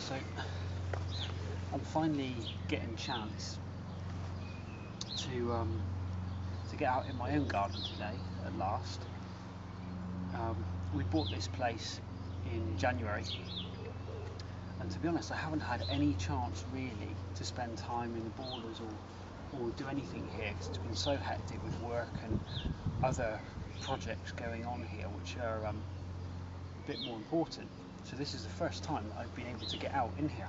So I'm finally getting a chance to get out in my own garden today at last. We bought this place in January, and to be honest, I haven't had any chance really to spend time in the borders or do anything here, because it's been so hectic with work and other projects going on here which are a bit more important. So this is the first time that I've been able to get out in here,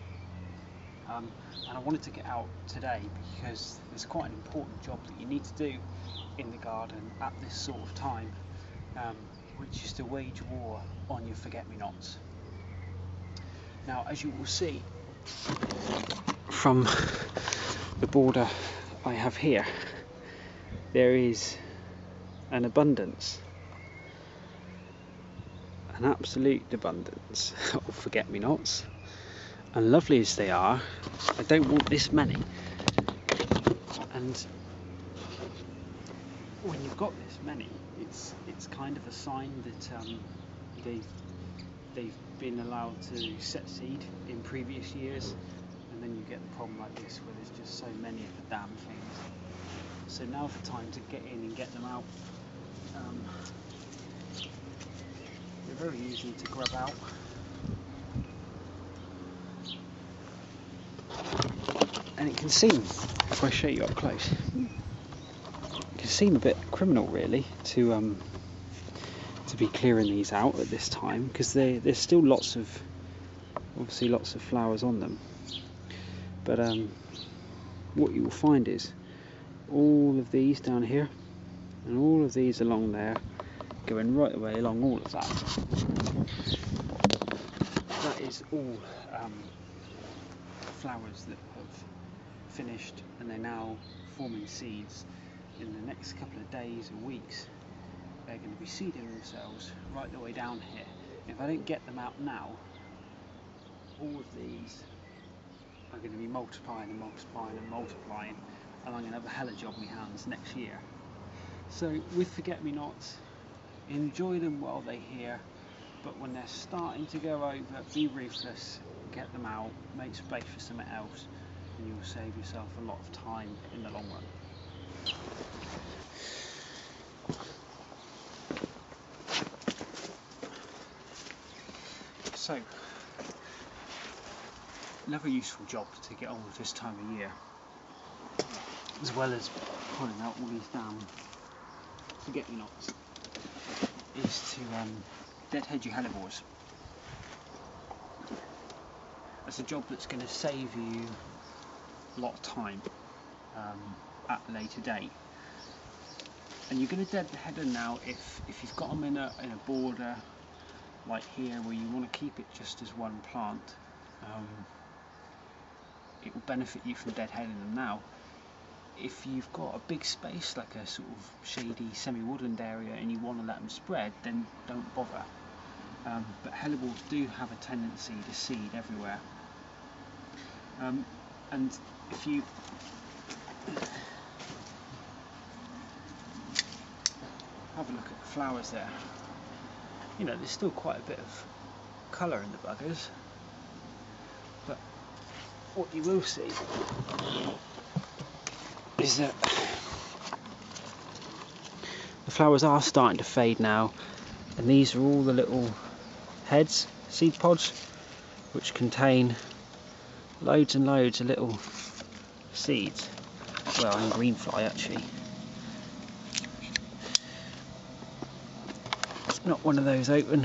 and I wanted to get out today because there's quite an important job that you need to do in the garden at this sort of time, which is to wage war on your forget-me-nots. Now, as you will see from the border I have here, there is an abundance, an absolute abundance of forget-me-nots, and lovely as they are, I don't want this many. And when you've got this many, it's kind of a sign that they've been allowed to set seed in previous years, and then you get the problem like this where there's just so many of the damn things. So now's the time to get in and get them out. They're very easy to grab out. And it can seem, if I show you up close, it can seem a bit criminal really to be clearing these out at this time, because there's still obviously lots of flowers on them. But what you will find is all of these down here and all of these along there, going right away along all of that. That is all flowers that have finished, and they're now forming seeds. In the next couple of days or weeks, they're going to be seeding themselves right the way down here. If I don't get them out now, all of these are going to be multiplying and multiplying and multiplying, and I'm going to have a hella job in my hands next year. So with forget-me-nots, enjoy them while they're here, but when they're starting to go over, be ruthless, get them out, make space for something else, and you'll save yourself a lot of time in the long run. So, another useful job to get on with this time of year, as well as pulling out all these damn forget-me-nots, is to deadhead your hellebores. That's a job that's going to save you a lot of time at a later date. And you're going to deadhead them now if you've got them in a border like here, where you want to keep it just as one plant. It will benefit you from deadheading them now. If you've got a big space, like a sort of shady semi-woodland area, and you want to let them spread, then don't bother. But hellebores do have a tendency to seed everywhere. And if you have a look at the flowers there, you know, there's still quite a bit of colour in the buggers, but what you will see is that the flowers are starting to fade now, and these are all the little heads, seed pods, which contain loads and loads of little seeds. Well, and green fly actually. It's not one of those open.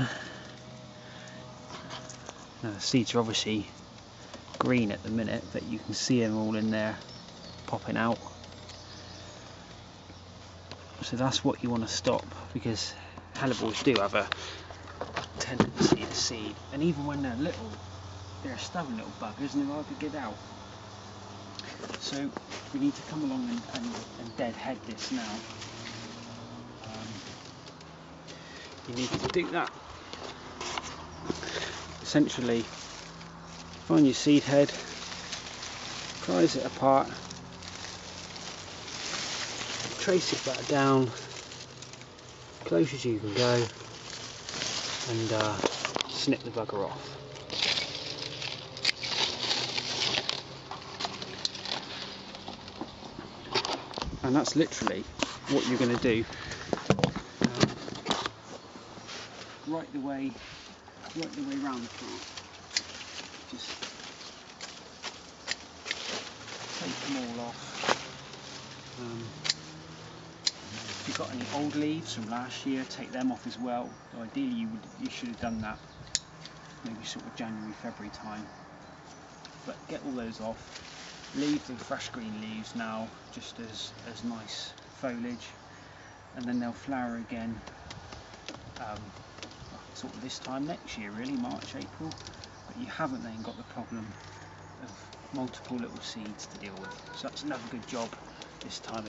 Now, the seeds are obviously green at the minute, but you can see them all in there popping out. So that's what you want to stop, because hellebores do have a tendency to seed, and even when they're little, they're stubborn little buggers and they're hard to get out. So we need to come along and deadhead this now. You need to do that. Essentially, find your seed head, prise it apart, trace it back down close as you can go, and snip the bugger off. And that's literally what you're going to do right the way round the plant. Just take them all off. If you've got any old leaves from last year, take them off as well. So ideally you should have done that maybe sort of January, February time. But get all those off. Leave the fresh green leaves now just as nice foliage, and then they'll flower again sort of this time next year, really, March, April. But you haven't then got the problem of multiple little seeds to deal with. So that's another good job this time.